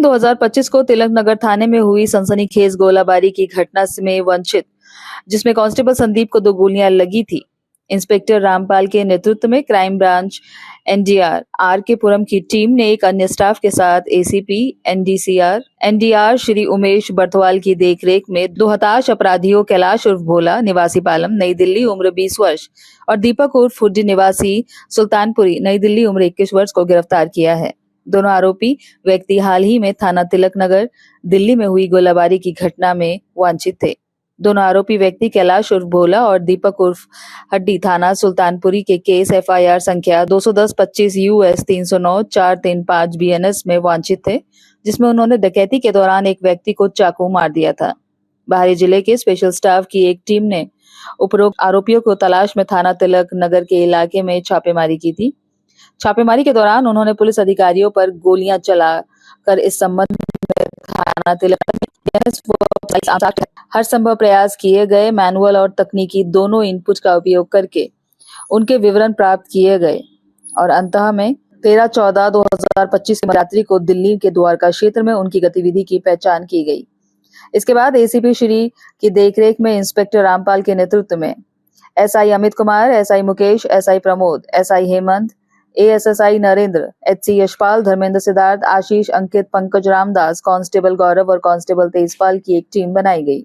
2025 को तिलक नगर थाने में हुई सनसनीखेज गोलाबारी की घटना में वंचित, जिसमें कांस्टेबल संदीप को 2 गोलियां लगी थी। इंस्पेक्टर रामपाल के नेतृत्व में क्राइम ब्रांच एनडीआर आर के पुरम की टीम ने एक अन्य स्टाफ के साथ एसीपी एनडीआर श्री उमेश बर्थवाल की देखरेख में 2 हताश अपराधियों कैलाश उर्फ भोला निवासी पालम नई दिल्ली उम्र 20 वर्ष और दीपक उर्फ हुड्डी निवासी सुल्तानपुरी नई दिल्ली उम्र 21 वर्ष को गिरफ्तार किया है। दोनों आरोपी व्यक्ति हाल ही में थाना तिलक नगर दिल्ली में हुई गोलाबारी की घटना में वांछित थे। दोनों आरोपी व्यक्ति कैलाश उर्फ भोला और दीपक उर्फ हड्डी थाना सुल्तानपुरी के केस एफआईआर संख्या 210-25 यूएस 309-435 बीएनएस में वांछित थे, जिसमें उन्होंने डकैती के दौरान एक व्यक्ति को चाकू मार दिया था। बाहरी जिले के स्पेशल स्टाफ की एक टीम ने उपरोक्त आरोपियों को तलाश में थाना तिलक नगर के इलाके में छापेमारी की थी। छापेमारी के दौरान उन्होंने पुलिस अधिकारियों पर गोलियां चलाकर इस संबंध में थाना तिलक हर संभव प्रयास किए गए। मैनुअल और तकनीकी दोनों इनपुट का उपयोग करके उनके विवरण प्राप्त किए गए और अंततः में 13/14/2025 की रात्रि को दिल्ली के द्वारका क्षेत्र में उनकी गतिविधि की पहचान की गई। इसके बाद एसीपी श्री की देखरेख में इंस्पेक्टर रामपाल के नेतृत्व में SI Amit Kumar, SI Mukesh, SI Pramod, SI Hemant, ASSI Narendra, HC Yashpal, Dharmendra Siddharth, Ashish, Ankit, Pankaj Ramdas, constable Gaurav और कांस्टेबल तेजपाल की एक टीम बनाई गई।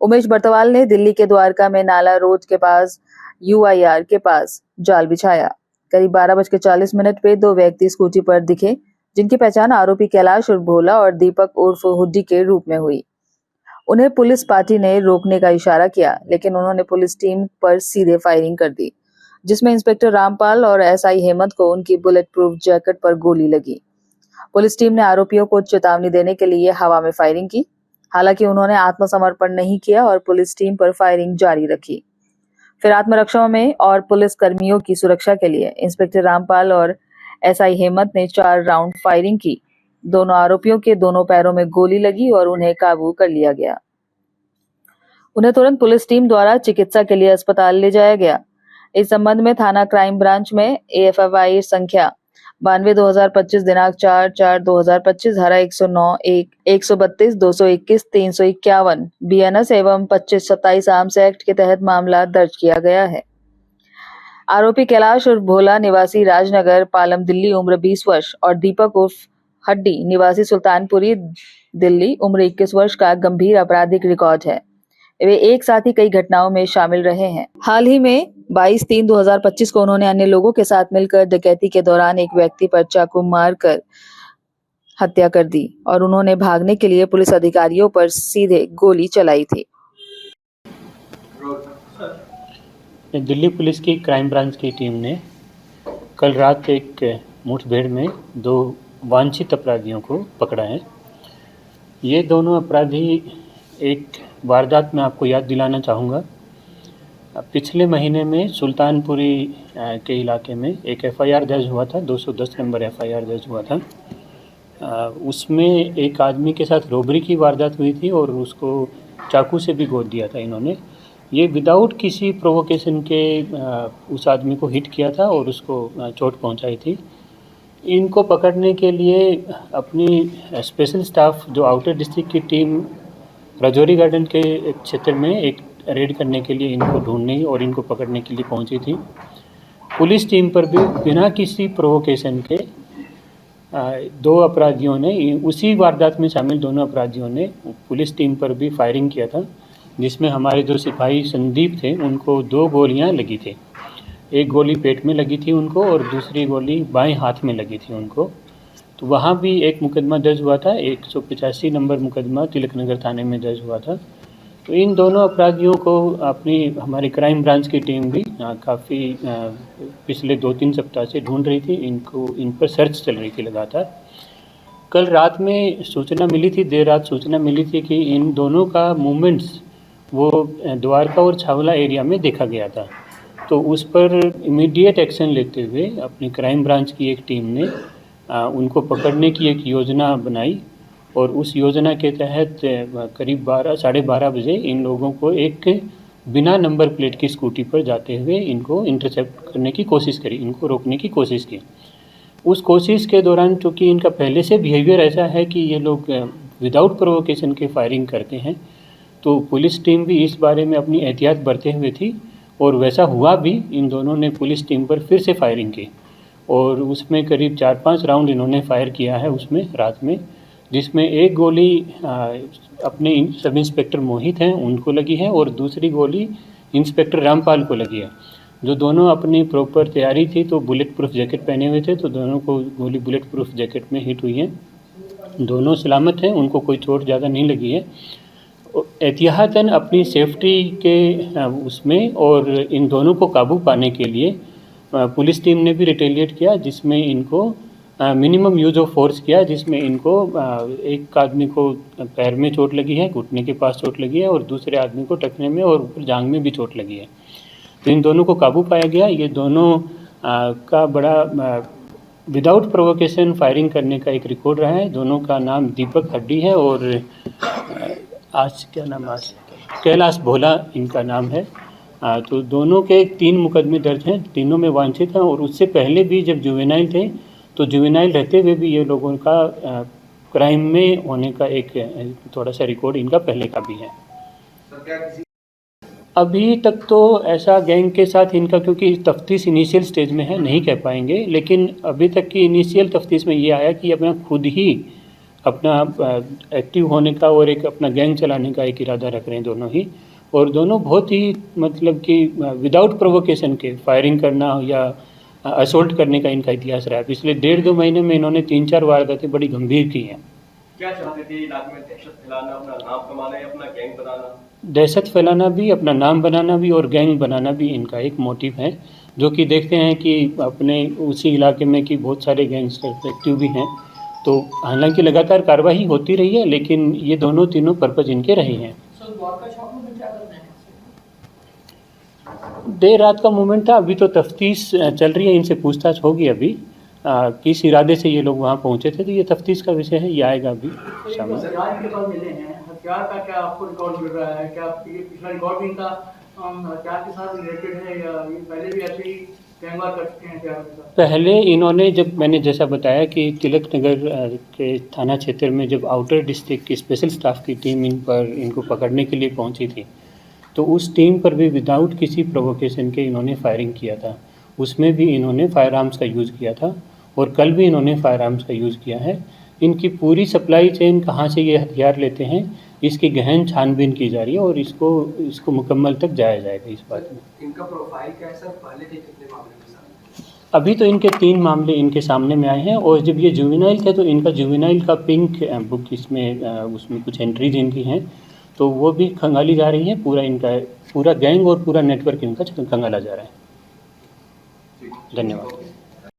उमेश बर्तवाल ने दिल्ली के द्वारका में नाला रोड के पास यूआईआर के पास जाल बिछाया। करीब 12:40 पे 2 व्यक्ति स्कूटी पर दिखे, जिनकी पहचान आरोपी कैलाश उर्फ भोला और दीपक उर्फ हुड्डी के रूप में हुई। उन्हें पुलिस पार्टी ने रोकने का इशारा किया, लेकिन उन्होंने पुलिस टीम पर सीधे फायरिंग कर दी, जिसमें इंस्पेक्टर रामपाल और एसआई हेमंत को उनकी बुलेट प्रूफ जैकेट पर गोली लगी। पुलिस टीम ने आरोपियों को चेतावनी देने के लिए हवा में फायरिंग की। हालांकि उन्होंने आत्मसमर्पण नहीं किया और पुलिस टीम पर फायरिंग जारी रखी। फिर आत्मरक्षा में और पुलिस कर्मियों की सुरक्षा के लिए इंस्पेक्टर रामपाल और एसआई हेमंत ने 4 राउंड फायरिंग की। दोनों आरोपियों के दोनों पैरों में गोली लगी और उन्हें काबू कर लिया गया। उन्हें तुरंत पुलिस टीम द्वारा चिकित्सा के लिए अस्पताल ले जाया गया। इस संबंध में थाना क्राइम ब्रांच में एएफआई संख्या 92/2025 दिनांक 4/4/2025 धारा 109(1), 132, 221, 351 बीएनएस एवं 2527 आर्म्स एक्ट के तहत मामला दर्ज किया गया है। आरोपी कैलाश उर्फ भोला निवासी राजनगर पालम दिल्ली उम्र 20 वर्ष और दीपक उर्फ हड्डी निवासी सुल्तानपुरी दिल्ली उम्र 21 वर्ष का गंभीर आपराधिक रिकॉर्ड है। वे एक साथ ही कई घटनाओं में शामिल रहे हैं। हाल ही में 22/3/2025 को उन्होंने अन्य लोगों के साथ मिलकर डकैती के दौरान एक व्यक्ति पर चाकू मारकर हत्या कर दी और उन्होंने भागने के लिए पुलिस अधिकारियों पर सीधे गोली चलाई थी। दिल्ली पुलिस की क्राइम ब्रांच की टीम ने कल रात एक मुठभेड़ में 2 वांछित अपराधियों को पकड़ा है। ये दोनों अपराधी एक वारदात में आपको याद दिलाना चाहूँगा। पिछले महीने में सुल्तानपुरी के इलाके में एक एफआईआर दर्ज हुआ था, 210 नंबर एफआईआर दर्ज हुआ था। उसमें एक आदमी के साथ रॉबरी की वारदात हुई थी और उसको चाकू से भी गोद दिया था इन्होंने। ये विदाउट किसी प्रोवोकेशन के उस आदमी को हिट किया था और उसको चोट पहुंचाई थी। इनको पकड़ने के लिए अपनी स्पेशल स्टाफ जो आउटर डिस्ट्रिक्ट की टीम राजौरी गार्डन के क्षेत्र में एक रेड करने के लिए इनको ढूंढने और इनको पकड़ने के लिए पहुंची थी। पुलिस टीम पर भी बिना किसी प्रोवोकेशन के 2 अपराधियों ने, उसी वारदात में शामिल दोनों अपराधियों ने पुलिस टीम पर भी फायरिंग किया था, जिसमें हमारे जो सिपाही संदीप थे उनको 2 गोलियां लगी थी। एक गोली पेट में लगी थी उनको और दूसरी गोली बाएं हाथ में लगी थी उनको। तो वहाँ भी एक मुकदमा दर्ज हुआ था, 185 नंबर मुकदमा तिलक नगर थाने में दर्ज हुआ था। तो इन दोनों अपराधियों को हमारी क्राइम ब्रांच की टीम भी काफ़ी पिछले 2-3 सप्ताह से ढूंढ रही थी। इन पर सर्च चल रही थी लगातार। कल रात में सूचना मिली थी, देर रात सूचना मिली थी कि इन दोनों का मूवमेंट्स वो द्वारका और छावला एरिया में देखा गया था। तो उस पर इमीडिएट एक्शन लेते हुए अपनी क्राइम ब्रांच की एक टीम ने उनको पकड़ने की एक योजना बनाई और उस योजना के तहत करीब 12-12:30 बजे इन लोगों को एक बिना नंबर प्लेट की स्कूटी पर जाते हुए इनको इंटरसेप्ट करने की कोशिश करी, इनको रोकने की कोशिश की। उस कोशिश के दौरान चूँकि इनका पहले से बिहेवियर ऐसा है कि ये लोग विदाउट प्रोवोकेशन के फायरिंग करते हैं, तो पुलिस टीम भी इस बारे में अपनी एहतियात बरते हुए थी और वैसा हुआ भी। इन दोनों ने पुलिस टीम पर फिर से फायरिंग की और उसमें करीब 4-5 राउंड इन्होंने फायर किया है उसमें रात में, जिसमें एक गोली अपने सब इंस्पेक्टर मोहित हैं उनको लगी है और दूसरी गोली इंस्पेक्टर रामपाल को लगी है। जो दोनों अपनी प्रॉपर तैयारी थी तो बुलेट प्रूफ जैकेट पहने हुए थे, तो दोनों को गोली बुलेट प्रूफ जैकेट में हिट हुई है। दोनों सलामत हैं, उनको कोई चोट ज़्यादा नहीं लगी है। एहतियातन अपनी सेफ्टी के उसमें और इन दोनों को काबू पाने के लिए पुलिस टीम ने भी रिटेलिएट किया, जिसमें इनको मिनिमम यूज़ ऑफ फोर्स किया, जिसमें इनको एक आदमी को पैर में चोट लगी है, घुटने के पास चोट लगी है और दूसरे आदमी को टखने में और ऊपर जांघ में भी चोट लगी है। तो इन दोनों को काबू पाया गया। ये दोनों का बड़ा विदाउट प्रोवोकेशन फायरिंग करने का एक रिकॉर्ड रहा है। दोनों का नाम दीपक हड्डी है और आज क्या नाम आज कैलाश भोला इनका नाम है। तो दोनों के 3 मुकदमे दर्ज हैं, तीनों में वांछित हैं और उससे पहले भी जब जुवेनाइल थे तो जुवेनाइल रहते हुए भी ये लोगों का क्राइम में होने का एक थोड़ा सा रिकॉर्ड इनका पहले का भी है। अभी तक तो ऐसा गैंग के साथ इनका, क्योंकि तफ्तीश इनिशियल स्टेज में है, नहीं कह पाएंगे, लेकिन अभी तक की इनिशियल तफ्तीश में ये आया कि अपना खुद ही अपना एक्टिव होने का और एक अपना गैंग चलाने का एक इरादा रख रहे हैं दोनों ही। और दोनों बहुत ही मतलब कि विदाउट प्रोवोकेशन के फायरिंग करना या असोल्ट करने का इनका इतिहास रहा है। पिछले 1.5-2 महीने में इन्होंने 3-4 वारदातें बड़ी गंभीर की हैं। क्या चाहते थे इलाके में दहशत फैलाना, अपना नाम कमाना या अपना गैंग बनाना? दहशत फैलाना भी, अपना नाम बनाना भी और गैंग बनाना भी इनका एक मोटिव है, जो कि देखते हैं कि अपने उसी इलाके में कि बहुत सारे गैंगस्टर एक्टिव भी हैं। तो हालांकि लगातार कार्रवाई होती रही है, लेकिन ये दोनों तीनों पर्पज़ इनके रहे हैं। देर रात का मूवमेंट था, अभी तो तफ्तीश चल रही है, इनसे पूछताछ होगी अभी किस इरादे से ये लोग वहाँ पहुँचे थे, तो ये तफ्तीश का विषय है, ये आएगा अभी सामने। हथियार इनके पास मिले हैं, हथियार का क्या आपको रिकॉर्ड मिल रहा है? क्या ये पिछला रिकॉर्ड भी इनका हथियार के साथ रिलेटेड है या ये पहले भी ऐसे ही गैंग वार कर चुके हैं हथियार के साथ? पहले इन्होंने, जब मैंने जैसा बताया कि तिलक नगर के थाना क्षेत्र में जब आउटर डिस्ट्रिक्ट की स्पेशल स्टाफ की टीम इनको पकड़ने के लिए पहुंची थी, तो उस टीम पर भी विदाउट किसी प्रोवोकेशन के इन्होंने फायरिंग किया था। उसमें भी इन्होंने फायर आर्म्स का यूज़ किया था और कल भी इन्होंने फायर आर्म्स का यूज़ किया है। इनकी पूरी सप्लाई चेन कहाँ से ये हथियार लेते हैं, इसकी गहन छानबीन की जा रही है और इसको मुकम्मल तक जाया जाएगा इस बात में। इनका प्रोफाइल क्या है सर? पहले के कितने मामले के साथ? अभी तो इनके 3 मामले इनके सामने में आए हैं और जब ये जुवेनाइल थे तो इनका जुवेनाइल का पिंक बुक इसमें उसमें कुछ एंट्रीज इनकी हैं, तो वो भी खंगाली जा रही है। पूरा गैंग और पूरा नेटवर्क इनका खंगाला जा रहा है। धन्यवाद।